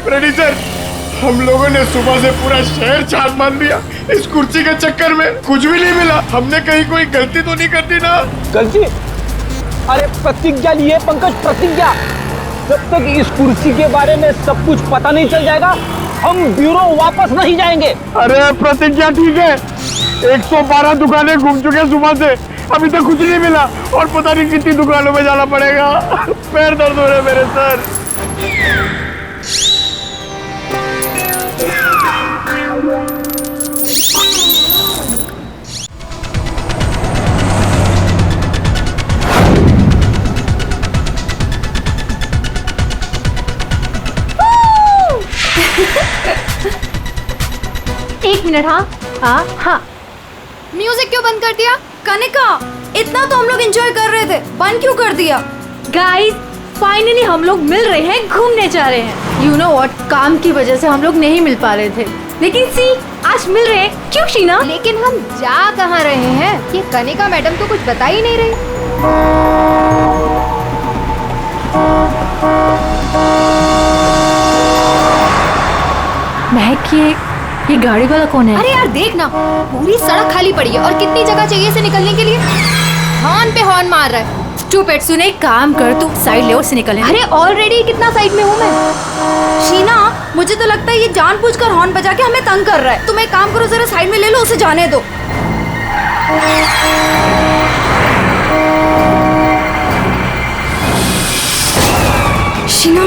Producer, हम लोगों ने सुबह से पूरा शहर छान मार लिया। इस कुर्सी के चक्कर में कुछ भी नहीं मिला। हमने कहीं कोई गलती तो नहीं कर दी ना? गलती? अरे प्रतिज्ञा लिए पंकज, प्रतिज्ञा। जब तक इस कुर्सी के बारे में सब कुछ पता नहीं चल जाएगा हम ब्यूरो वापस नहीं जाएंगे। अरे प्रतिज्ञा ठीक है, 112 दुकानें घूम चुके सुबह से, अभी तक कुछ नहीं मिला और पता नहीं कितनी दुकानों में जाना पड़ेगा। पैर दर्द हो रहे मेरे सर। एक मिनट। हाँ, म्यूजिक क्यों बंद कर दिया? कनिका, इतना तो हम लोग एंजॉय कर रहे थे, बंद क्यों कर दिया? गाइस फाइनली हम लोग मिल रहे हैं, घूमने जा रहे हैं। यू नो व्हाट, काम की वजह से हम लोग नहीं मिल पा रहे थे, लेकिन सी आज मिल रहे हैं। क्यों शीना? लेकिन हम जा कहाँ रहे हैं? ये कनिका मैडम तो कुछ बता ही नहीं रही। महक, ये गाड़ी वाला कौन है? अरे यार देख ना, पूरी सड़क खाली पड़ी है और कितनी जगह चाहिए इसे निकलने के लिए। हॉर्न पे हॉर्न मार रहा है। स्टूपिड, सुने, एक काम कर, तू साइड ले और से निकल। अरे ऑलरेडी कितना साइड में हूँ मैं। शीना, मुझे तो लगता है ये जानबूझकर हॉर्न बजा के हमें तंग कर रहा है। तुम एक काम करो, जरा साइड में ले लो, उसे जाने दो। शीना,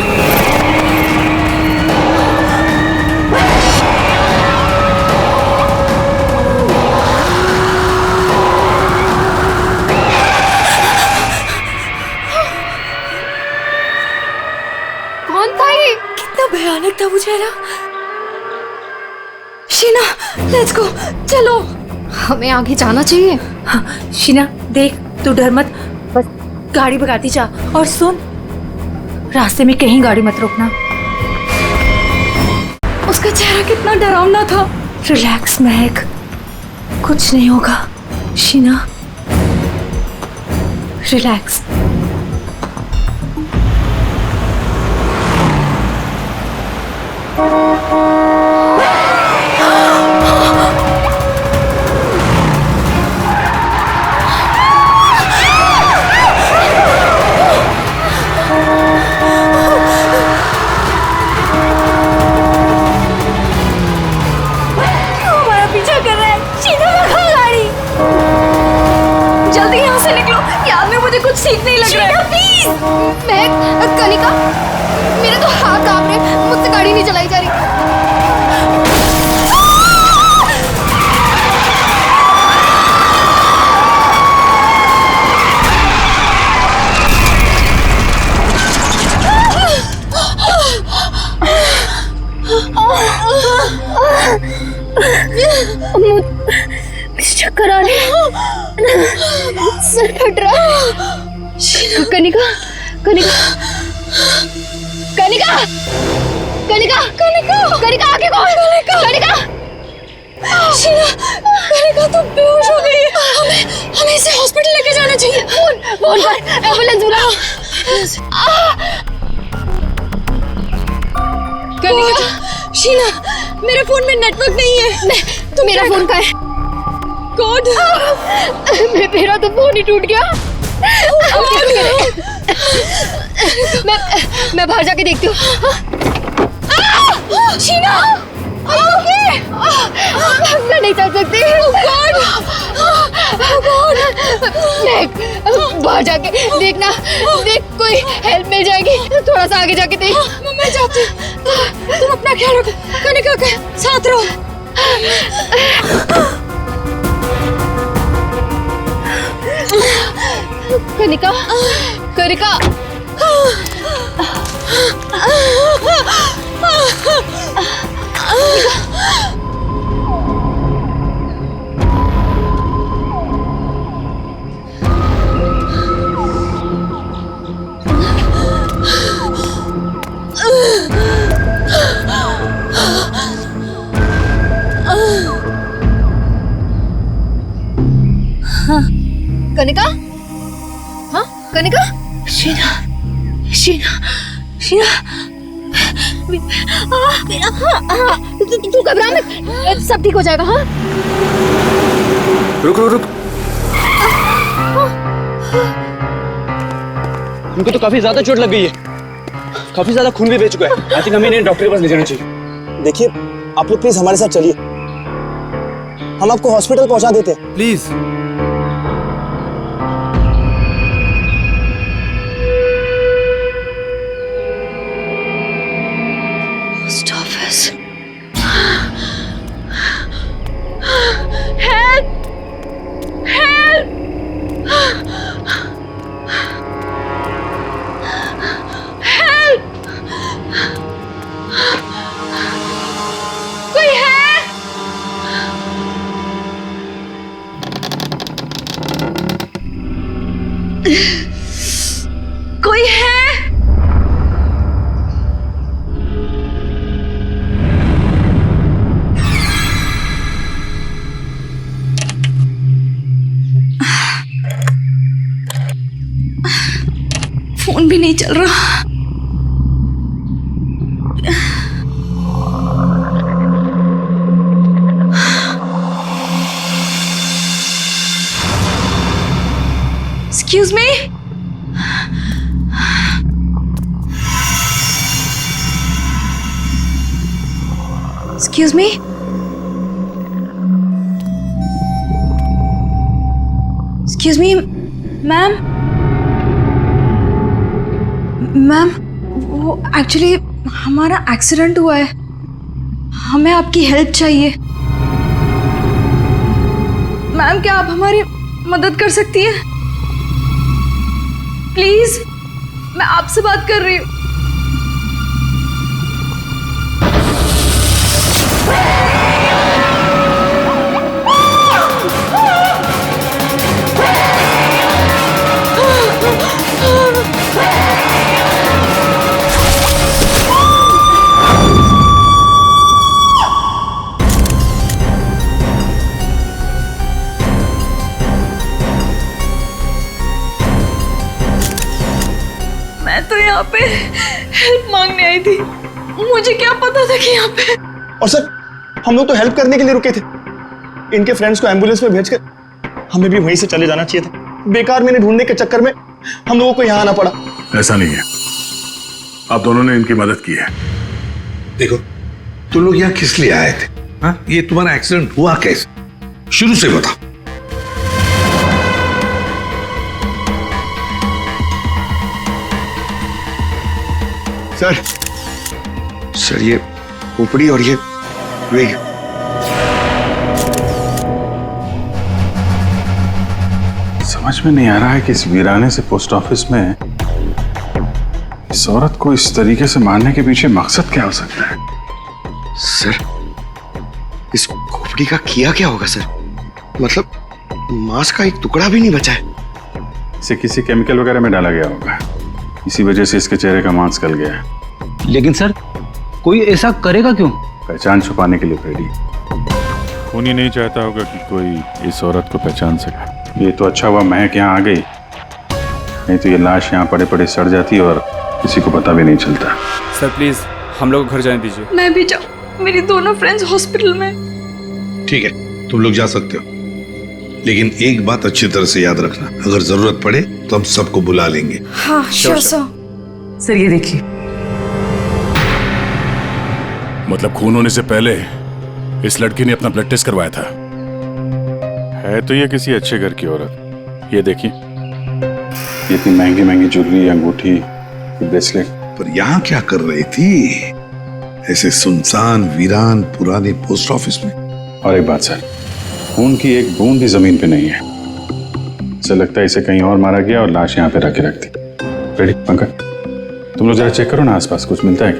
भयानक था वो चेहरा। शीना, लेट्स गो, चलो, हमें आगे जाना चाहिए। हाँ शीना देख, तू डर मत, बस गाड़ी भगाती जा। और सुन, रास्ते में कहीं गाड़ी मत रोकना। उसका चेहरा कितना डरावना था। रिलैक्स महक, कुछ नहीं होगा। शीना रिलैक्स। कुछ ठीक नहीं लग रहा है। प्लीज महक, कनिका, मेरे तो हाथ कांप रहे, मुझसे गाड़ी नहीं चलाई जा रही। चक्कर आ रहे, सर फट रहा। कनिका, कनिका, कनिका, कनिका, कनिका, कनिका, आगे कौन? कनिका, शीना, कनिका तो बेहोश हो गई है। हमें इसे हॉस्पिटल लेके जाना चाहिए। फोन पर एम्बुलेंस बुलाओ। कनिका, शीना, मेरे फोन में नेटवर्क नहीं है। तो मेरा फोन कहाँ है? कौन? मेरा तो फोन ही टूट गया। मैं बाहर जाके देखती हूँ। शीना, मैं नहीं चल सकती। बाहर जाके देखना, देख कोई हेल्प मिल जाएगी। थोड़ा सा आगे जाके देख। मैं जाती हूँ, तुम अपना ख्याल रखो। कनिका के साथ रहो। कनिका, कनिका, कनिका, हाँ कनिका, शीना, शीना, शीना, तू घबरा मत, सब ठीक हो जाएगा। हाँ रुक रुक रुक। उनको तो काफी ज्यादा चोट लग गई है, काफी ज्यादा खून भी बह चुका है। आई थिंक हमें इन्हें डॉक्टर के पास ले जाना चाहिए। देखिए आप लोग प्लीज हमारे साथ चलिए, हम आपको हॉस्पिटल पहुंचा देते हैं। प्लीज। Post office. कोई है? फोन भी नहीं चल रहा। Excuse me? Excuse me? Excuse me, ma'am? Ma'am, वो एक्चुअली हमारा एक्सीडेंट हुआ है, हमें आपकी हेल्प चाहिए। मैम क्या आप हमारी मदद कर सकती हैं? प्लीज, मैं आपसे बात कर रही हूँ। मैं तो यहाँ पे हेल्प मांगने आई थी, मुझे क्या पता था कि यहाँ पे। और सर हम लोग तो हेल्प करने के लिए रुके थे, इनके फ्रेंड्स को एम्बुलेंस में भेजकर हमें भी वहीं से चले जाना चाहिए था। बेकार मैंने ढूंढने के चक्कर में हम लोगों को यहाँ आना पड़ा। ऐसा नहीं है, आप दोनों ने इनकी मदद की है। देखो तुम लोग यहाँ किस लिए आए थे? हाँ, ये तुम्हारा एक्सीडेंट हुआ कैसे? शुरू से बताओ। सर ये खोपड़ी और ये वेग। समझ में नहीं आ रहा है कि इस वीराने से पोस्ट ऑफिस में इस औरत को इस तरीके से मारने के पीछे मकसद क्या हो सकता है? सर इस खोपड़ी का किया क्या होगा सर? मतलब मांस का एक टुकड़ा भी नहीं बचा है। इसे किसी केमिकल वगैरह में डाला गया होगा, इसी वजह से इसके चेहरे का मांस गल गया है। लेकिन सर कोई ऐसा करेगा क्यों? पहचान छुपाने के लिए फ्रेडी। खूनी नहीं चाहता होगा कि कोई इस औरत को पहचान सके। ये तो अच्छा हुआ महक यहाँ आ गई, नहीं तो ये लाश यहाँ पड़े पड़े सड़ जाती और किसी को पता भी नहीं चलता। सर प्लीज हम लोग घर जाने दीजिए। मैं भी जाऊँ, मेरी दोनों फ्रेंड्स हॉस्पिटल में। ठीक है तुम लोग जा सकते हो, लेकिन एक बात अच्छी तरह से याद रखना, अगर जरूरत पड़े तो हम सबको बुला लेंगे। हाँ श्योर सर। सर ये देखिए। मतलब खून होने से पहले इस लड़की ने अपना ब्लड टेस्ट करवाया था। है तो ये किसी अच्छे घर की औरत। ये देखिए, ये इतनी महंगी महंगी ज्वेलरी, अंगूठी, ब्रेसलेट। पर यहाँ क्या कर रही थी ऐसे सुनसान वीरान पुराने पोस्ट ऑफिस में? और एक बात सर, खून की एक बूंद भी जमीन पे नहीं है। ऐसा लगता है इसे कहीं और मारा गया और लाश यहाँ पे रख के रख दी। रेडी पंकज, तुम लोग जरा चेक करो ना आसपास कुछ मिलता है।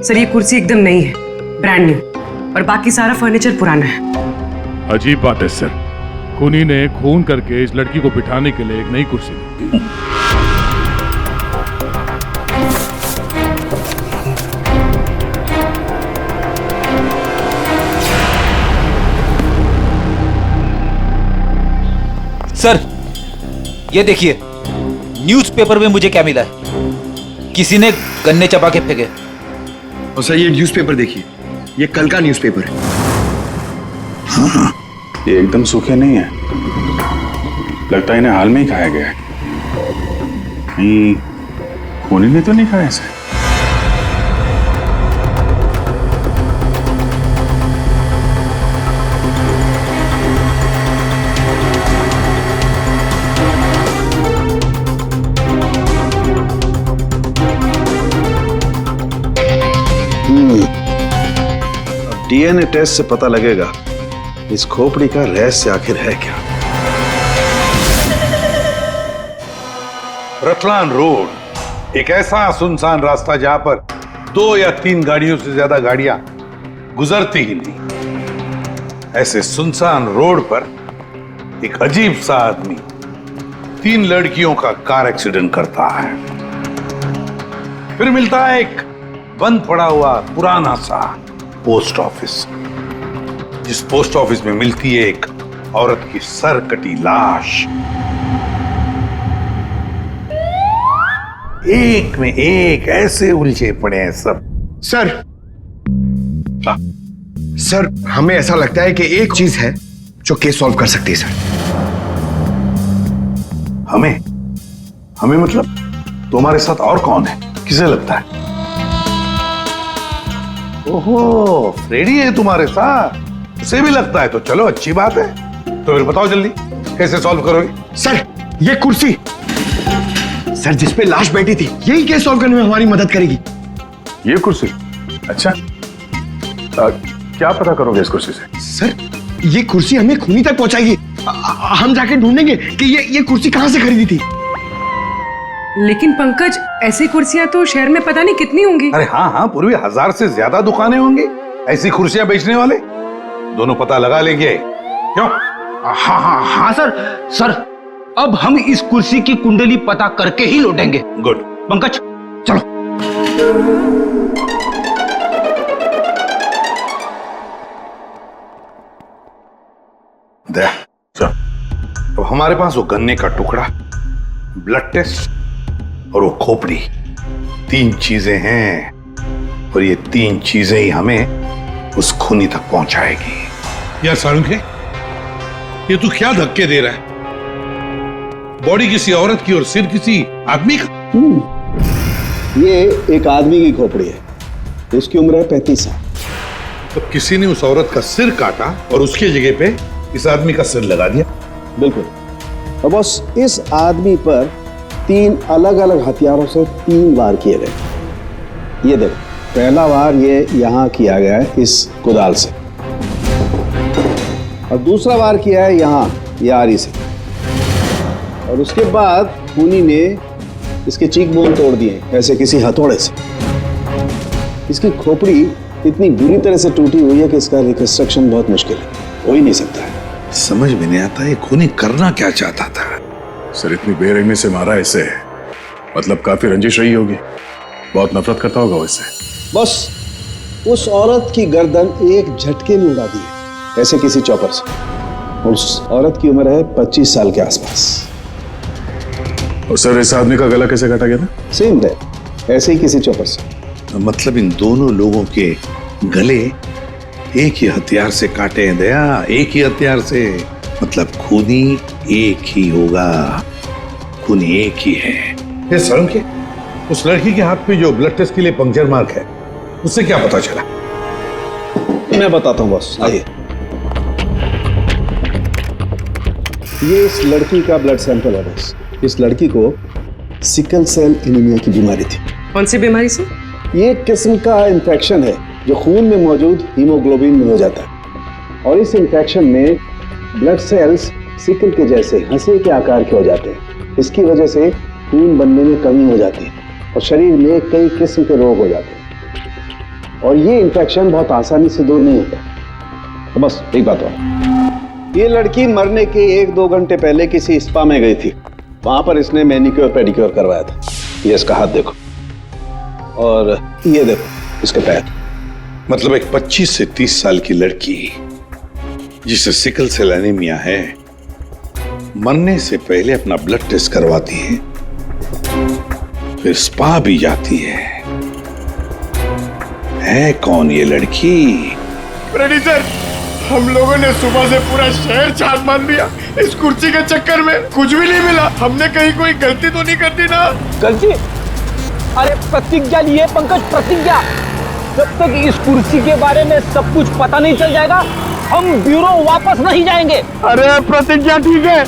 सर ये कुर्सी एकदम नई है, ब्रांड न्यू, और बाकी सारा फर्नीचर पुराना है। अजीब बात है सर, खूनी ने खून करके इस लड़की को बिठाने के लिए एक नई कुर्सी दी। सर ये देखिए न्यूज़पेपर में मुझे क्या मिला है। किसी ने गन्ने चबा के फेंके। और सर ये न्यूज़पेपर देखिए, ये कल का न्यूज़पेपर है। हाँ, ये एकदम सूखे नहीं है, लगता है इन्हें हाल में ही खाया गया है। कहीं खूनी ने तो नहीं खाया इसे? डीएनए टेस्ट से पता लगेगा इस खोपड़ी का रहस्य आखिर है क्या। रतलान रोड एक ऐसा सुनसान रास्ता जहां पर 2 या 3 गाड़ियों से ज्यादा गाड़ियां गुजरती ही नहीं। ऐसे सुनसान रोड पर एक अजीब सा आदमी 3 लड़कियों का कार एक्सीडेंट करता है। फिर मिलता है एक बंद पड़ा हुआ पुराना सा पोस्ट ऑफिस, जिस पोस्ट ऑफिस में मिलती है एक औरत की सर कटी लाश। एक में एक ऐसे उलझे पड़े हैं सब। सर हमें ऐसा लगता है कि एक चीज है जो केस सॉल्व कर सकती है सर। हमें मतलब तुम्हारे साथ और कौन है, किसे लगता है? ओहो, फ्रेडी है तुम्हारे साथ, उसे भी लगता है तो चलो अच्छी बात है। तो फिर बताओ जल्दी कैसे सॉल्व करोगे? सर ये कुर्सी सर जिस पे लाश बैठी थी, यही केस सॉल्व करने में हमारी मदद करेगी। ये कुर्सी? अच्छा, क्या पता करोगे इस कुर्सी से? सर ये कुर्सी हमें खूनी तक पहुंचाएगी। हम जाके ढूंढेंगे कि ये कुर्सी कहां से खरीदी थी। लेकिन पंकज, ऐसी कुर्सियां तो शहर में पता नहीं कितनी होंगी। अरे हाँ, पूर्वी 1000 से ज्यादा दुकानें होंगी ऐसी कुर्सियां बेचने वाले। दोनों पता लगा लेंगे, क्यों? हाँ सर अब हम इस कुर्सी की कुंडली पता करके ही लौटेंगे। गुड पंकज चलो। अब हमारे पास वो गन्ने का टुकड़ा, ब्लड टेस्ट और वो खोपड़ी, 3 चीजें हैं, और ये 3 चीजें ही हमें उस खूनी तक पहुंचाएगी। यार सारुंखे, ये तू क्या धक्के दे रहा है? बॉडी किसी औरत की और सिर किसी आदमी का। ये एक आदमी की खोपड़ी है, उसकी उम्र है 35 साल। तो किसी ने उस औरत का सिर काटा और उसके जगह पे इस आदमी का सिर लगा दिया। बिल्कुल। और बस इस आदमी पर 3 अलग अलग हथियारों से 3 वार किए गए। ये देखो, पहला वार ये यहाँ किया गया है इस कुदाल से, और दूसरा वार किया है यहाँ ये आरी से, और उसके बाद खूनी ने इसके चीक बोन तोड़ दिए ऐसे किसी हथौड़े से। इसकी खोपड़ी इतनी बुरी तरह से टूटी हुई है कि इसका रिकंस्ट्रक्शन बहुत मुश्किल है, हो ही नहीं सकता है। समझ में नहीं आता ये खूनी करना क्या चाहता था। सर इतनी बेरहमी से मारा इसे, मतलब काफी रंजिश रही होगी, बहुत नफरत करता होगा इससे। बस उस औरत की गर्दन एक झटके में उड़ा दी है ऐसे किसी चॉपर से। उस औरत की उम्र है 25 साल के आसपास। और सर इस आदमी का गला कैसे काटा गया था? सेम डेथ, ऐसे ही किसी चॉपर से। मतलब इन दोनों लोगों के गले एक ही हथियार से काटे हैं दया, एक ही हथियार से। मतलब खूनी एक ही होगा, खूनी एक ही है। ये सारुंखे, उस लड़की के हाथ पे जो ब्लड टेस्ट के लिए पंक्चर मार्क है, उससे क्या पता चला? मैं बताता हूँ बॉस, आइए। ये इस लड़की का ब्लड सैंपल है बॉस। इस लड़की को सिकल सेल एनीमिया की बीमारी थी। कौन सी बीमारी से? ये एक किस्म का इन्फेक्शन है जो खून में मौजूद हीमोग्लोबिन में हो जाता है, और इस इन्फेक्शन में ब्लड सेल्स सिकल के जैसे हंसे के आकार के हो जाते हैं। इसकी वजह से खून बनने में कमी हो जाती है और शरीर में कई किस्म के रोग हो जाते हैं, और ये इन्फेक्शन बहुत आसानी से दूर नहीं होता। तो बस एक बात और, ये लड़की मरने के 1-2 घंटे पहले किसी स्पा में गई थी। वहां पर इसने मैनिक्योर पेडिक्योर करवाया था। ये इसका हाथ देखो, और ये देखो इसके पैर। मतलब एक 25 से 30 साल की लड़की जिसे सिकल सेल एनीमिया है, मरने से पहले अपना ब्लड टेस्ट करवाती है फिर स्पा भी जाती है कौन ये लड़की? प्रोड्यूसर, हम लोगों ने सुबह से पूरा शहर छान मान दिया इस कुर्सी के चक्कर में, कुछ भी नहीं मिला। हमने कहीं कोई गलती तो नहीं कर दी ना? गलती? अरे प्रतिज्ञा लिए पंकज, प्रतिज्ञा। जब तक इस कुर्सी के बारे में सब कुछ पता नहीं चल जाएगा हम ब्यूरो वापस नहीं जाएंगे। अरे प्रतिज्ञा ठीक है,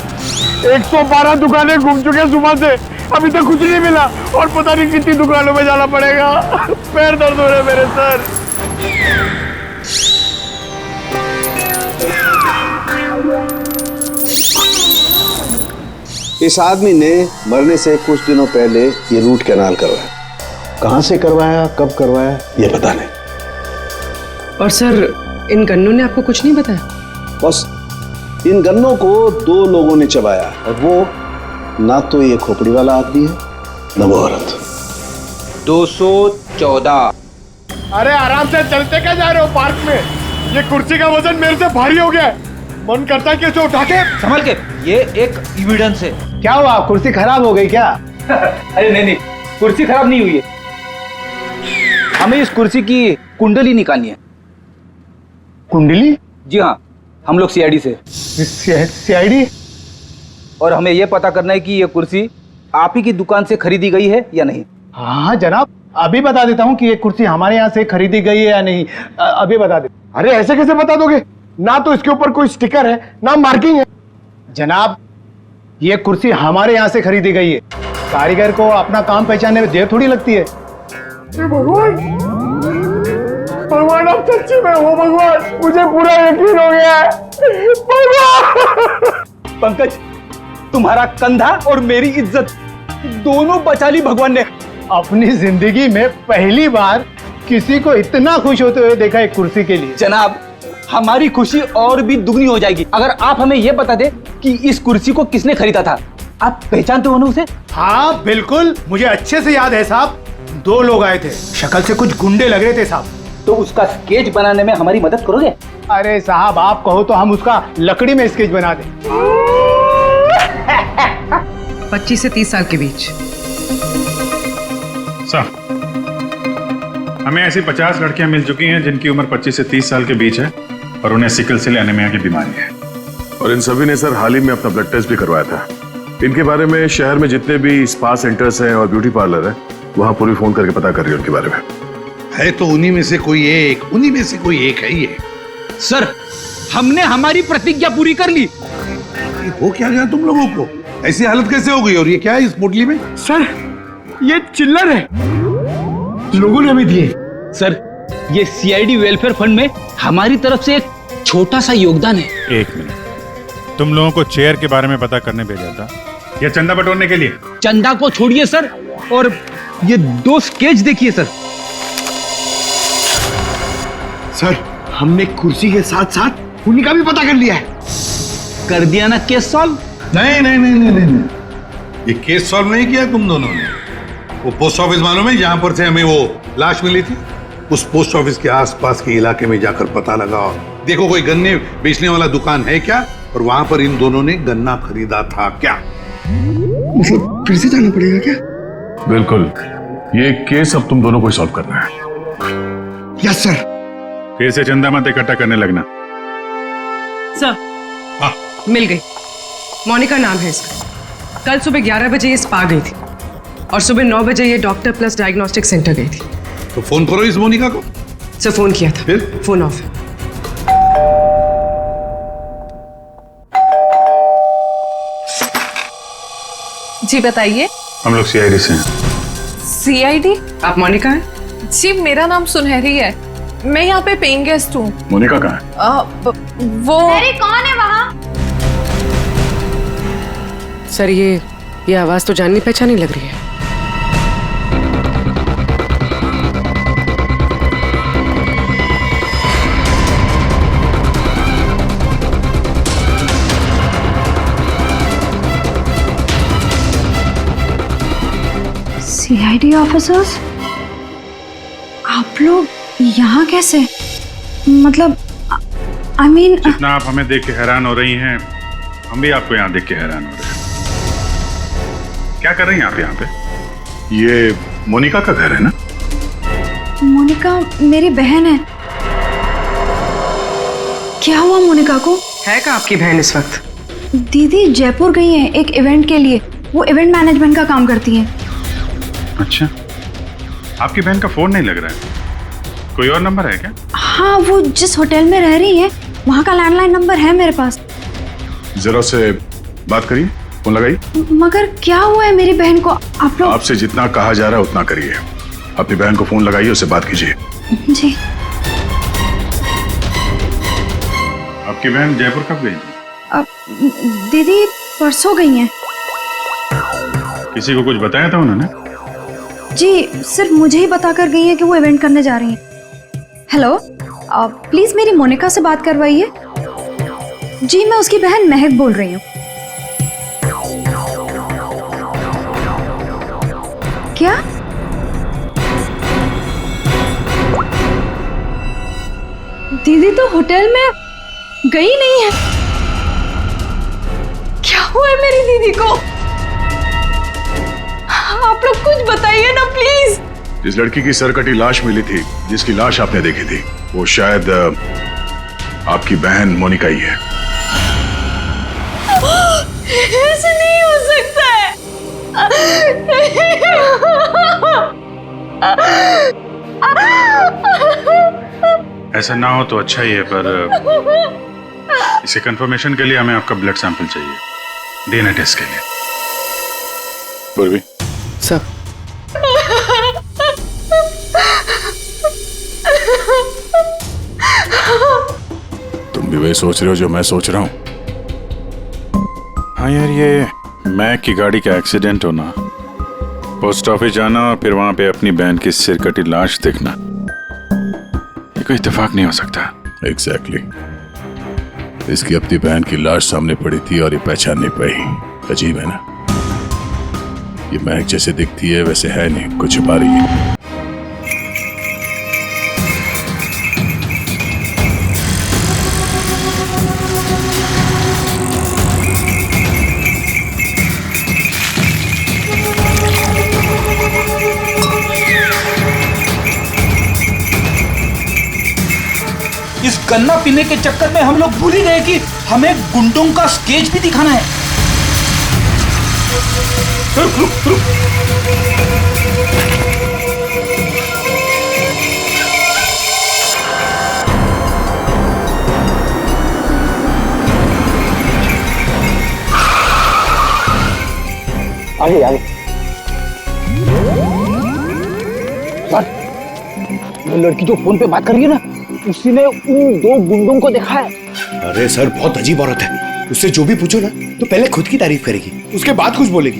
112 दुकानें घूम चुके सुबह से, अभी तक कुछ नहीं मिला और पता नहीं कितनी दुकानों में जाना पड़ेगा। पैर दर्द हो रहे मेरे सर। इस आदमी ने मरने से कुछ दिनों पहले ये रूट कैनाल करवाया। कहां से करवाया, कब करवाया, ये पता नहीं। और सर इन गन्नों ने आपको कुछ नहीं बताया? बस इन गन्नों को 2 लोगों ने चबाया, और वो ना तो ये खोपड़ी वाला आदमी है न वो औरत। 214। अरे आराम से चलते क्या जा रहे हो पार्क में? ये कुर्सी का वजन मेरे से भारी हो गया है, मन करता है कि इसे उठा के संभल के, ये एक एविडेंस है। क्या हुआ, कुर्सी खराब हो गई क्या? अरे नहीं, कुर्सी खराब नहीं हुई है, हमें इस कुर्सी की कुंडली निकालनी है। कुंडली? जी हाँ, हम लोग सीआईडी से। सीआईडी? और हमें यह पता करना है कि ये कुर्सी आप ही की दुकान से खरीदी गई है या नहीं। हाँ जनाब, अभी बता देता हूँ कि ये कुर्सी हमारे यहाँ से खरीदी गई है या नहीं, अभी बता दे। अरे ऐसे कैसे बता दोगे? ना तो इसके ऊपर कोई स्टिकर है ना मार्किंग है। जनाब, ये कुर्सी हमारे यहाँ से खरीदी गई है। कारीगर को अपना काम पहचानने में देर थोड़ी लगती है। भगवान, भगवान अब सच्ची में हो भगवान, मुझे पूरा यकीन हो गया है। भगवान! पंकज, तुम्हारा कंधा और मेरी इज्जत दोनों बचा ली भगवान ने। अपनी जिंदगी में पहली बार किसी को इतना खुश होते हुए देखा एक कुर्सी के लिए। जनाब, हमारी खुशी और भी दुगनी हो जाएगी अगर आप हमें यह बता दे कि इस कुर्सी को किसने खरीदा था। आप पहचानते हो ना उसे? हाँ बिल्कुल, मुझे अच्छे से याद है साहब। 2 लोग आए थे, शक्ल से कुछ गुंडे लग रहे थे साहब। तो उसका स्केच बनाने में हमारी मदद करोगे? अरे साहब, आप कहो तो हम उसका लकड़ी में स्केच बना दें। 25 से 30 साल के बीच। सर, हमें ऐसी 50 लड़कियां मिल चुकी हैं जिनकी उम्र 25 से 30 साल के बीच है और उन्हें सिकल सेल एनीमिया की बीमारी है। और इन सभी ने सर हाल ही में अपना ब्लड टेस्ट भी करवाया था। इनके बारे में शहर में जितने भी स्पा सेंटर्स हैं और ब्यूटी पार्लर है, वहां पूरी फोन करके पता कर रही है उनके बारे में। है तो उन्हीं में से कोई एक है ये। सर, हमने हमारी प्रतिज्ञा पूरी कर ली। हो क्या गया तुम लोगों को? ऐसी हालत कैसे हो गई? और ये क्या है इस पोटली में? सर, ये चिल्लर है, लोगों ने हमें दिए। सर, ये सीआईडी वेलफेयर फंड में हमारी तरफ से एक छोटा सा योगदान है। 1 मिनट, तुम लोगों को चेयर के बारे में पता करने भेजा था या चंदा बटोरने के लिए? चंदा को छोड़िए सर, और ये 2 स्केच देखिए सर। सर, हमने कुर्सी के साथ साथ उन्हीं का भी पता कर लिया है। कर दिया ना केस सॉल्व? नहीं, ये केस सॉल्व नहीं किया तुम दोनों ने। वो पोस्ट ऑफिस मालूम है जहां पर से हमें वो लाश मिली थी? उस पोस्ट ऑफिस के आसपास के इलाके में जाकर पता लगाओ, देखो कोई गन्ने बेचने वाला दुकान है क्या, और वहां पर इन दोनों ने गन्ना खरीदा था क्या? मतलब फिर से जाना पड़ेगा क्या? बिल्कुल, ये केस अब तुम दोनों को सॉल्व करना है। Yes sir. फिर से चंदा मत इकट्ठा करने लगना। सर, मिल गई। मोनिका नाम है इसका। कल सुबह 11 बजे ये स्पा गई थी और सुबह 9 बजे ये डॉक्टर प्लस डायग्नोस्टिक सेंटर गई थी। तो फोन करो इस मोनिका को। सर, फोन किया था, फिर फोन ऑफ है। जी बताइए। हम लोग सीआईडी से हैं। सीआईडी? आप मोनिका हैं? जी, मेरा नाम सुनहरी है, मैं यहाँ पे पेइंग गेस्ट हूँ। मोनिका कहाँ है? वो कौन है वहाँ? सर, ये आवाज तो जाननी पहचानी लग रही है। सीआईडी ऑफिसर्स, आप लोग यहाँ कैसे? मतलब आई मीन, जितना आप हमें देख के हैरान हो रही हैं, हम भी आपको यहाँ देख के हैरान हो रहे हैं। क्या कर रही हैं आप यहाँ पे? ये मोनिका का घर है ना? मोनिका मेरी बहन है। क्या हुआ मोनिका को? है का आपकी बहन इस वक्त? दीदी जयपुर गई हैं एक इवेंट के लिए। वो इवेंट मैनेजमेंट का काम करती हैं। अच्छा, आपकी बहन का फोन नहीं लग रहा है। कोई और नंबर है क्या? हाँ, वो जिस होटल में रह रही है वहाँ का लैंडलाइन नंबर है मेरे पास। जरा से बात करिए, फोन लगाइए। मगर क्या हुआ है मेरी बहन को? आप लोग आपसे जितना कहा जा रहा है उतना करिए। अपनी बहन को फोन लगाइए, उससे बात कीजिए। जी। आपकी बहन जयपुर कब गई? दीदी परसों गई हैं। किसी को कुछ बताया था उन्होंने? जी, सिर्फ मुझे ही बताकर गई है कि वो इवेंट करने जा रही हैं। हेलो, प्लीज मेरी मोनिका से बात करवाइए। जी, मैं उसकी बहन महक बोल रही हूँ। क्या? दीदी तो होटल में गई नहीं है। क्या हुआ है मेरी दीदी को? आप लोग कुछ बताइए ना प्लीज। जिस लड़की की सरकटी लाश मिली थी, जिसकी लाश आपने देखी थी, वो शायद आपकी बहन मोनिका ही है। ऐसे नहीं हो सकता है। ऐसा ना हो तो अच्छा ही है, पर इसे कंफर्मेशन के लिए हमें आपका ब्लड सैंपल चाहिए डीएनए टेस्ट के लिए। पूर्वी सर। तुम भी वही सोच रहे हो जो मैं सोच रहा हूँ? हाँ यार, ये मैक की गाड़ी का एक्सीडेंट होना, पोस्ट ऑफिस जाना और फिर वहां पे अपनी बहन की सिरकटी लाश देखना, ये कोई इत्तेफाक नहीं हो सकता। एग्जैक्टली। इसकी अपनी बहन की लाश सामने पड़ी थी और ये पहचान नहीं पाई। अजीब है ना? ये महक जैसे दिखती है वैसे है नहीं, कुछ छुपा रही है। इस गन्ना पीने के चक्कर में हम लोग भूल ही गए कि हमें गुंडों का स्केच भी दिखाना है। रुक रुक रुक। आगे आगे। सर, वो लड़की जो फोन पे बात कर रही है ना, उसी ने उन दो गुंडों को देखा है। अरे सर, बहुत अजीब औरत है। उससे जो भी पूछो ना तो पहले खुद की तारीफ करेगी, उसके बाद कुछ बोलेगी।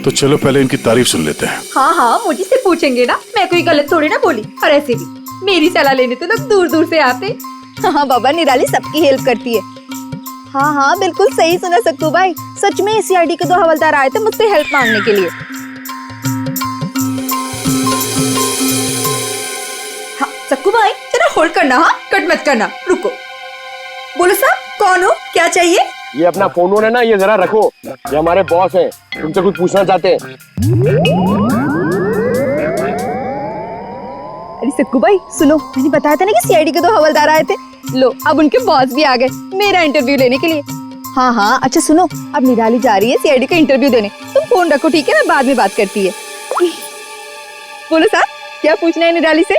तो चलो पहले इनकी तारीफ सुन लेते हैं। हाँ हाँ, मुझे से पूछेंगे ना, मैं कोई गलत थोड़ी ना बोली। और ऐसे भी मेरी सलाह लेने तो लोग दूर दूर से आते। हाँ बाबा, निराली सबकी हेल्प करती है। हाँ हाँ, बिल्कुल सही सुना सक्कू भाई। सच में सीआईडी के 2 हवलदार आए थे मुझसे हेल्प मांगने के लिए। हाँ सक्कू भाई, जरा होल्ड करना। हाँ, कट मत करना, रुको। बोलो साहब, कौन हो, क्या चाहिए? ये अपना फोन है ना, ये जरा रखो। ये हमारे बॉस हैं, तुमसे कुछ पूछना चाहते हैं। अरे सक्कू भाई सुनो, मैंने बताया था ना कि सीआईडी के 2 हवलदार आए थे। लो, अब उनके बॉस भी आ गए मेरा इंटरव्यू लेने के लिए। हाँ हाँ, अच्छा सुनो, अब निराली जा रही है सीआईडी का इंटरव्यू देने। तुम फोन रखो, ठीक है? मैं बाद में बात करती है। बोलो साहब, क्या पूछना है निराली से?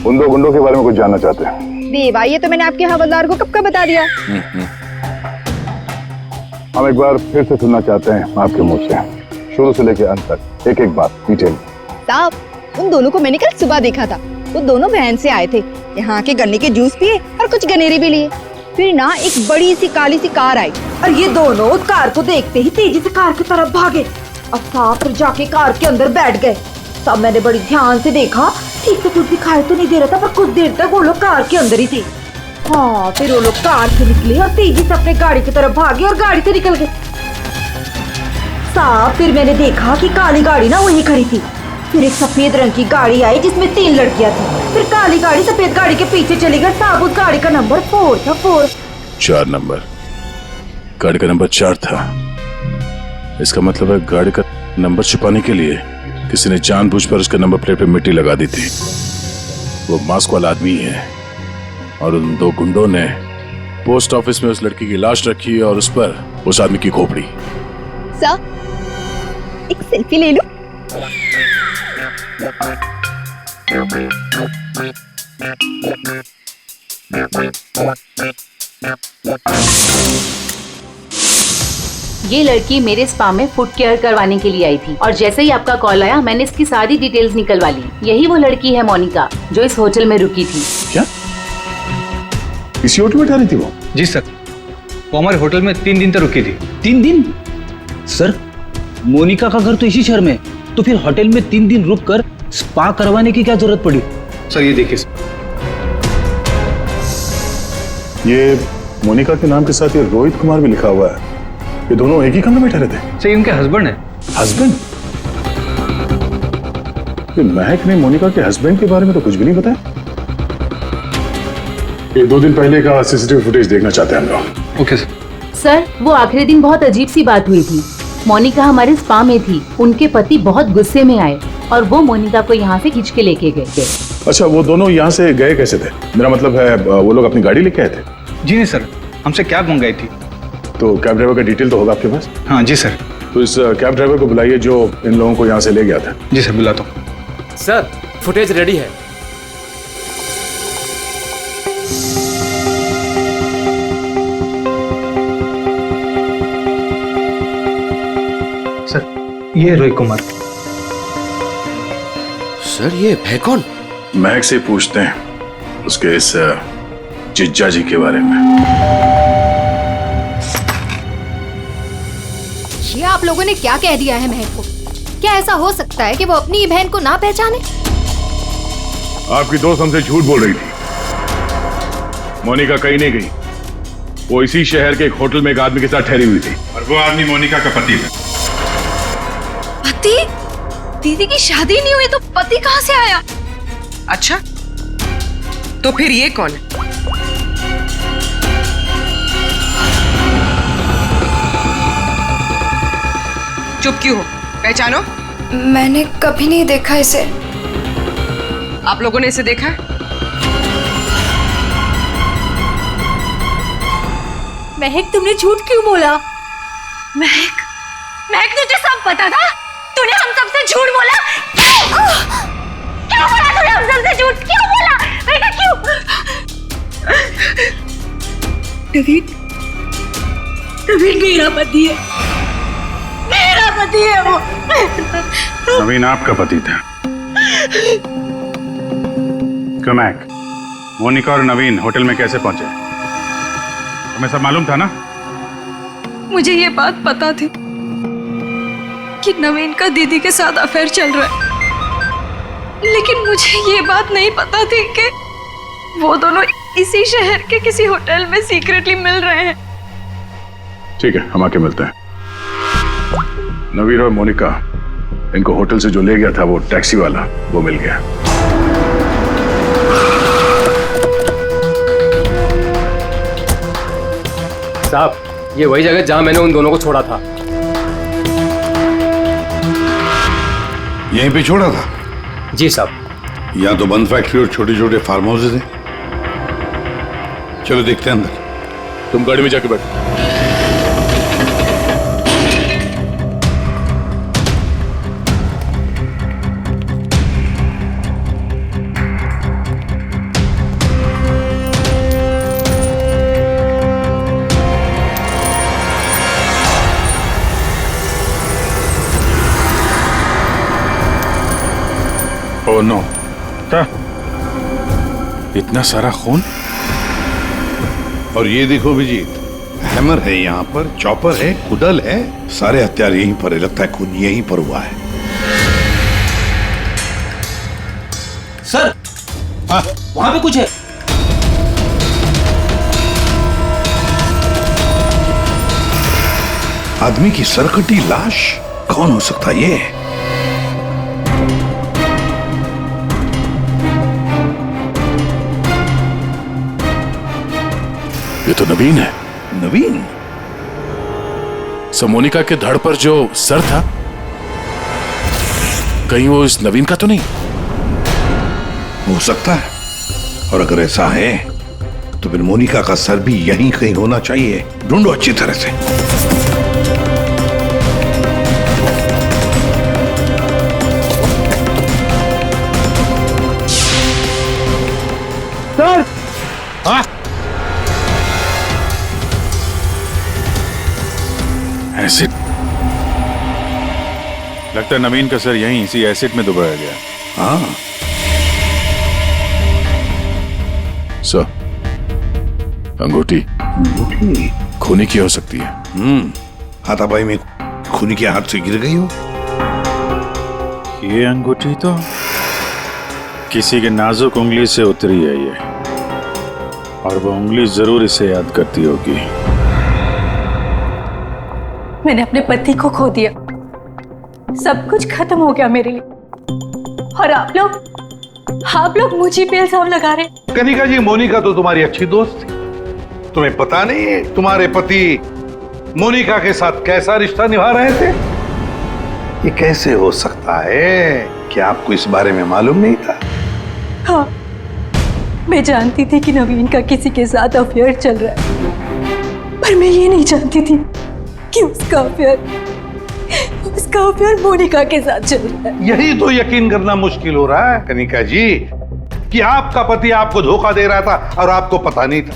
उन 2 गुंडों के बारे में कुछ जानना चाहते हैं। देवा, ये तो मैंने आपके हवलदार को कब का बता दिया। हम एक बार फिर से सुनना चाहते हैं आपके मुंह से, शुरू से लेकर अंत तक एक एक बात डिटेल। साहब, उन दोनों को मैंने कल सुबह देखा था। वो दोनों बहन से आए थे, यहाँ के गन्ने के जूस पिए और कुछ गनेरे भी लिए। फिर ना एक बड़ी सी काली सी कार आई और ये दोनों उस कार को देखते ही तेजी से कार की तरफ भागे और साहब फिर जाके कार के अंदर बैठ गए। तब मैंने बड़ी ध्यान से देखा, ठीक से कुछ दिखाई तो नहीं दे रहा था, पर कुछ देर तक वो लोग कार के अंदर ही थे। हाँ, फिर वो लोग कार से निकले और तेजी से अपने गाड़ी की तरफ भागे और गाड़ी से निकल गए। साहब फिर मैंने देखा कि काली गाड़ी ना वहीं खड़ी थी। फिर एक सफेद रंग की गाड़ी आई जिसमें 3 लड़कियां थी। फिर काली गाड़ी सफेद गाड़ी के पीछे चली गई। साहब उस गाड़ी का नंबर 4 था। 4 नंबर, गाड़ी का नंबर 4 था। इसका मतलब है गाड़ी का नंबर छुपाने के लिए किसी ने जानबूझकर उसके नंबर प्लेट पे मिट्टी लगा दी थी। वो मास्क वाला आदमी है और उन दो गुंडों ने पोस्ट ऑफिस में उस लड़की की लाश रखी और उस पर उस आदमी की खोपड़ी। सर, एक सेल्फी ले लो। ये लड़की मेरे स्पा में फुट केयर करवाने के लिए आई थी और जैसे ही आपका कॉल आया मैंने इसकी सारी डिटेल्स निकलवा ली। यही वो लड़की है मोनिका जो इस होटल में रुकी थी। क्या इसी होटल में ठहरी थी वो? जी सर, वो हमारे होटल में 3 दिन तक रुकी थी। 3 दिन? सर, मोनिका का घर तो इसी शहर में, तो फिर होटल में 3 दिन रुक कर स्पा करवाने की क्या जरूरत पड़ी? सर ये देखिए, ये मोनिका के नाम के साथ ये रोहित कुमार भी लिखा हुआ है। ये दोनों एक ही कमरे में ठहरे थे? सर इनके हस्बैंड है। हस्बैंड? ये महक ने मोनिका के हस्बैंड के बारे में तो कुछ भी नहीं बताया। ये 2 दिन पहले का सीसीटीवी फुटेज देखना चाहते हैं हम लोग। Okay sir. सर, वो आखिरी दिन बहुत अजीब सी बात हुई थी। मोनिका हमारे स्पा में थी, उनके पति बहुत गुस्से में आए और वो मोनिका को यहाँ से खींच के लेके गए। अच्छा, वो दोनों यहाँ से गए कैसे थे? मेरा मतलब है वो लोग अपनी गाड़ी लेके आए थे? जी नहीं सर, हमसे कैब मंगाई थी। तो कैब ड्राइवर का डिटेल तो होगा आपके पास? हाँ जी सर। तो इस कैब ड्राइवर को बुलाइए जो इन लोगों को यहाँ से ले गया था। जी सर, बुलाता हूँ। सर, फुटेज रेडी है। सर, ये रोहित कुमार। सर, ये है कौन? महक से पूछते हैं उसके इस जिज्जा जी के बारे में। ये आप लोगों ने क्या कह दिया है महक को? क्या ऐसा हो सकता है कि वो अपनी बहन को ना पहचाने? आपकी दोस्त हमसे झूठ बोल रही थी। मोनिका कहीं नहीं गई, वो इसी शहर के एक होटल में एक आदमी के साथ ठहरी हुई थी और वो आदमी मोनिका का पति था। पति? दीदी की शादी नहीं हुई तो पति कहाँ से आया? अच्छा, तो फिर ये कौन है? चुप क्यों हो? पहचानो। मैंने कभी नहीं देखा इसे। आप लोगों ने इसे देखा है? महक, तुमने झूठ क्यों बोला? महक, महक तुझे सब पता था? तूने हम सबसे झूठ बोला? क्यों बोला तूने हम सबसे झूठ? क्यों बोला? बेटा क्यों? नवीन, नवीन मेरा पति है, मेरा पति है वो। नवीन आपका पति था? क्यों महक, मोनिका और नवीन होटल में कैसे पहुंचे? तुम्हें सब मालूम था ना? मुझे ये बात पता थी कि नवीन का दीदी के साथ अफेयर चल रहा है, लेकिन मुझे ये बात नहीं पता थी कि वो दोनों इसी शहर के किसी होटल में सीक्रेटली मिल रहे हैं। ठीक है, हम आके मिलते हैं। नवीन और मोनिका, इनको होटल से जो ले गया था वो टैक्सी वाला, वो मिल गया। साहब, ये वही जगह जहां मैंने उन दोनों को छोड़ा था। यहीं पे छोड़ा था? जी साहब। यहाँ तो बंद फैक्ट्री और छोटे छोटे फार्म हाउसेज हैं। चलो देखते हैं अंदर। तुम गाड़ी में जाके बैठो। ओह नो, क्या इतना सारा खून? और ये देखो विजीत, हैमर है यहाँ पर, चॉपर है, कुडल है, सारे हथियार यहीं पर है। लगता है खून यहीं पर हुआ है। सर, वहां पे कुछ है। आदमी की सरकटी लाश? कौन हो सकता है ये? ये तो नवीन है। नवीन? मोनिका के धड़ पर जो सर था, कहीं वो इस नवीन का तो नहीं? हो सकता है, और अगर ऐसा है तो फिर मोनिका का सर भी यहीं कहीं होना चाहिए। ढूंढो अच्छी तरह से। सर, हाँ? एसिड। लगता है नवीन का सर यहीं इसी एसिड में डुबाया गया। हाँ सर, अंगूठी खूनी की हो सकती है। हाथापाई में खूनी के हाथ से गिर गई हो। ये अंगूठी तो किसी के नाजुक उंगली से उतरी है ये, और वो उंगली जरूर इसे याद करती होगी। मैंने अपने पति को खो दिया, सब कुछ खत्म हो गया मेरे लिए, और आप लोग मुझे पे इल्जाम लगा रहे। कनिका जी, मोनिका तो तुम्हारी अच्छी दोस्त थी। तुम्हें पता नहीं है तुम्हारे पति मोनिका के साथ कैसा रिश्ता निभा रहे थे? ये कैसे हो सकता है? क्या आपको इस बारे में मालूम नहीं था? हाँ, मैं जानती थी कि नवीन का किसी के साथ अफेयर चल रहा है, पर मैं ये नहीं जानती थी कि उसका अफेयर मोनिका के साथ चल रहा है। यही तो यकीन करना मुश्किल हो रहा है कनिका जी, कि आपका पति आपको धोखा दे रहा था और आपको पता नहीं था।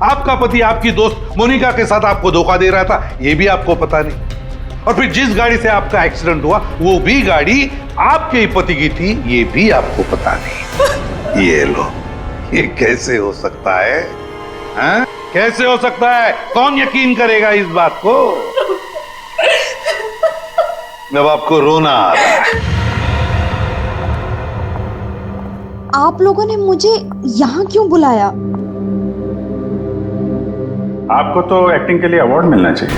आपका पति आपकी दोस्त मोनिका के साथ आपको धोखा दे रहा था, यह भी आपको पता नहीं। और फिर जिस गाड़ी से आपका एक्सीडेंट हुआ वो भी गाड़ी आपके ही पति की थी, ये भी आपको पता नहीं। ये लो, ये कैसे हो सकता है? हाँ? कैसे हो सकता है? कौन यकीन करेगा इस बात को? अब आपको रोना आ रहा है। आप लोगों ने मुझे यहाँ क्यों बुलाया? आपको तो एक्टिंग के लिए अवार्ड मिलना चाहिए।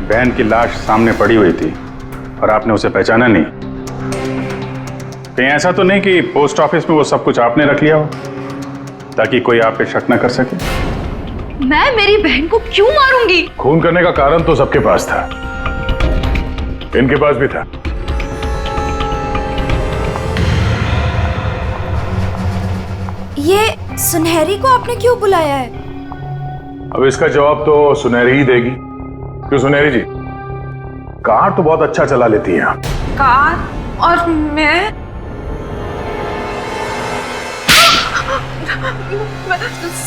बहन की लाश सामने पड़ी हुई थी और आपने उसे पहचाना नहीं। कहीं ऐसा तो नहीं कि पोस्ट ऑफिस में वो सब कुछ आपने रख लिया हो ताकि कोई आप पे शक न कर सके? मैं मेरी बहन को क्यों मारूंगी? खून करने का कारण तो सबके पास था, इनके पास भी था। ये सुनहरी को आपने क्यों बुलाया है? अब इसका जवाब तो सुनहरी ही देगी। क्यों सुनहरी जी, कार तो बहुत अच्छा चला लेती हैं आप। कार? और मैं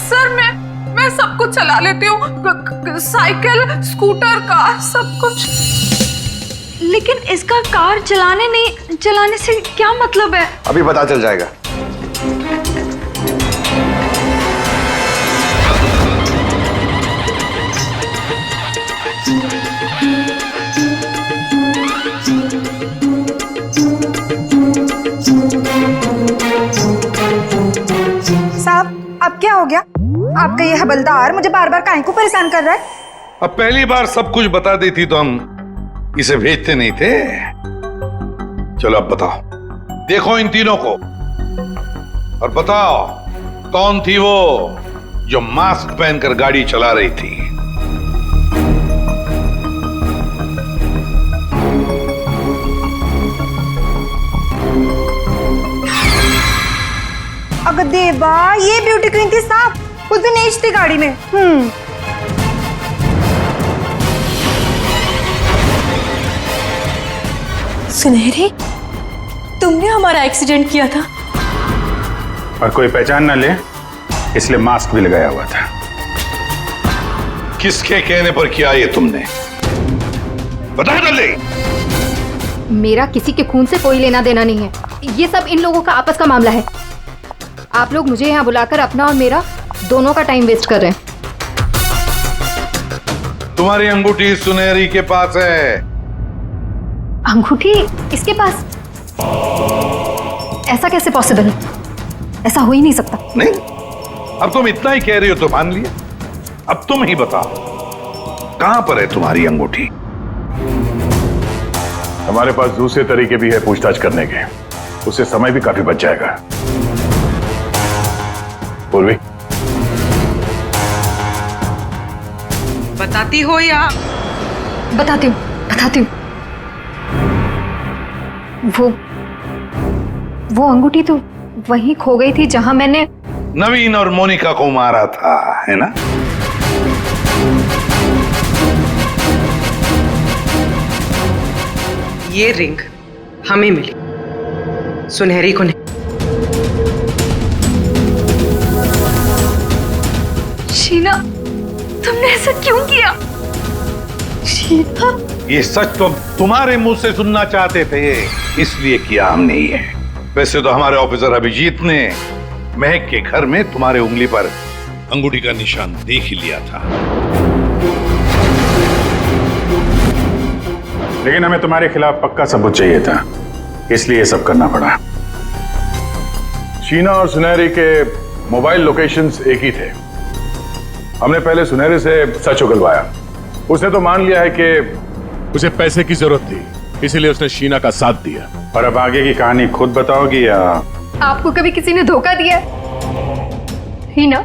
सर, मैं सब कुछ चला लेती हूँ, साइकिल, स्कूटर, कार, सब कुछ। लेकिन इसका कार चलाने से क्या मतलब है? अभी पता चल जाएगा। साहब, अब क्या हो गया? आपका ये हवलदार मुझे बार बार काहे को परेशान कर रहा है? अब पहली बार सब कुछ बता देती तो हम इसे भेजते नहीं थे। चलो अब बताओ, देखो इन तीनों को और बताओ कौन थी वो जो मास्क पहनकर गाड़ी चला रही थी? अगर देवा, ये ब्यूटी क्वीन थी साहब, उस दिन एज थी गाड़ी में। सुनहरी, तुमने हमारा एक्सीडेंट किया था और कोई पहचान ना ले इसलिए मास्क भी लगाया हुआ था। किसके कहने पर किया ये तुमने? बता जल्दी। मेरा किसी के खून से कोई लेना देना नहीं है, ये सब इन लोगों का आपस का मामला है। आप लोग मुझे यहाँ बुलाकर अपना और मेरा दोनों का टाइम वेस्ट कर रहे हैं। तुम्हारी अंगूठी सुनहरी के पास है। अंगूठी इसके पास? ऐसा कैसे पॉसिबल है? ऐसा हो ही नहीं सकता। नहीं, अब तुम इतना ही कह रही हो तो मान लिया। अब तुम ही बताओ, कहां पर है तुम्हारी अंगूठी? हमारे पास दूसरे तरीके भी है पूछताछ करने के, उससे समय भी काफी बच जाएगा। पूर्वी, बताती हो या? बताती हूँ। वो अंगूठी तो वहीं खो गई थी जहां मैंने नवीन और मोनिका को मारा था, है ना? ये रिंग हमें मिली, सुनहरी को नहीं। शीना, तुमने ऐसा क्यों किया? शीना, ये सच तो तुम्हारे मुंह से सुनना चाहते थे, इसलिए किया हमने ये। वैसे तो हमारे ऑफिसर अभिजीत ने महक के घर में तुम्हारे उंगली पर अंगूठी का निशान देख ही लिया था। लेकिन हमें तुम्हारे खिलाफ पक्का सबूत चाहिए था, इसलिए सब करना पड़ा। शीना और सुनहरी के मोबाइल लोकेशंस एक ही थे। हमने पहले सुनहरी से सच उगलवाया। उसने तो मान लिया है कि उसे पैसे की जरूरत थी, इसीलिए उसने शीना का साथ दिया। और अब आगे की कहानी खुद बताओगी या? आपको कभी किसी ने धोखा दिया ही ना,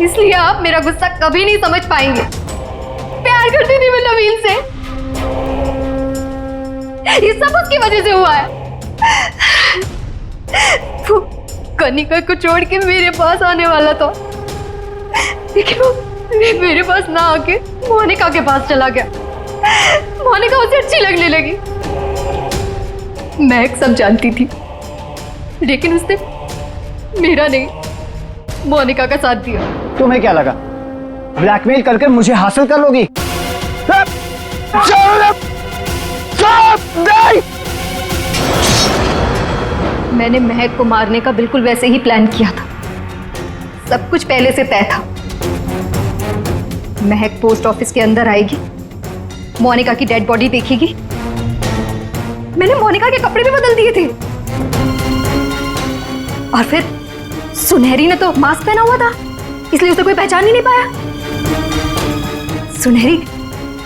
इसलिए आप मेरा गुस्सा कभी नहीं समझ पाएंगे। प्यार करती थी मैं नवीन से, ये सब उसकी वजह से हुआ है। वो कनिका को छोड़ के मेरे पास आने वाला था, लेकिन वो मेरे पास ना आके मोनिका के पास चला गया। मोनिका उसे अच्छी लगने लगी। मैं सब जानती थी, लेकिन उसने मेरा नहीं, मोनिका का साथ दिया। तुम्हें क्या लगा ब्लैकमेल करके मुझे हासिल कर लोगी? मैंने महक को मारने का बिल्कुल वैसे ही प्लान किया था। सब कुछ पहले से तय था। महक पोस्ट ऑफिस के अंदर आएगी, मोनिका की डेड बॉडी देखेगी। मैंने मोनिका के कपड़े भी बदल दिए थे, और फिर सुनहरी ने तो मास्क पहना हुआ था, इसलिए उसे कोई पहचान ही नहीं पाया। सुनहरी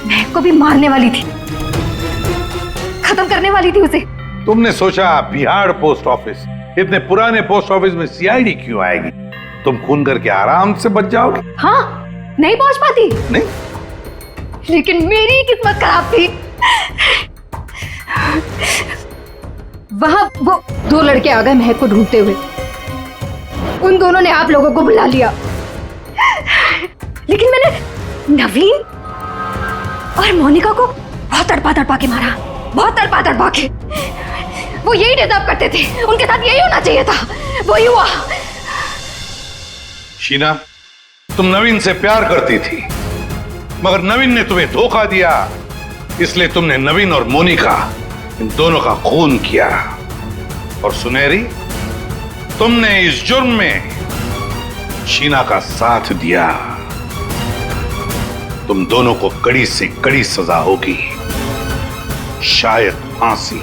महक को भी मारने वाली थी, खत्म करने वाली थी उसे। तुमने सोचा बिहार पोस्ट ऑफिस, इतने पुराने पोस्ट ऑफिस में सीआईडी क्यों आएगी? तुम खून करके आराम से बच जाओगे। हाँ, नहीं पहुंच पाती। नहीं, लेकिन मेरी किस्मत खराब थी। वहां वो दो लड़के आ गए महक को ढूंढते हुए। उन दोनों ने आप लोगों को बुला लिया, लेकिन मैंने नवीन और मोनिका को बहुत तड़पा के मारा, बहुत तड़पा के। वो यही डिजर्व करते थे, उनके साथ यही होना चाहिए था, वही हुआ। शीना, तुम नवीन से प्यार करती थी, मगर नवीन ने तुम्हें धोखा दिया, इसलिए तुमने नवीन और मोनिका इन दोनों का खून किया। और सुनहरी, तुमने इस जुर्म में शीना का साथ दिया। तुम दोनों को कड़ी से कड़ी सजा होगी, शायद फांसी।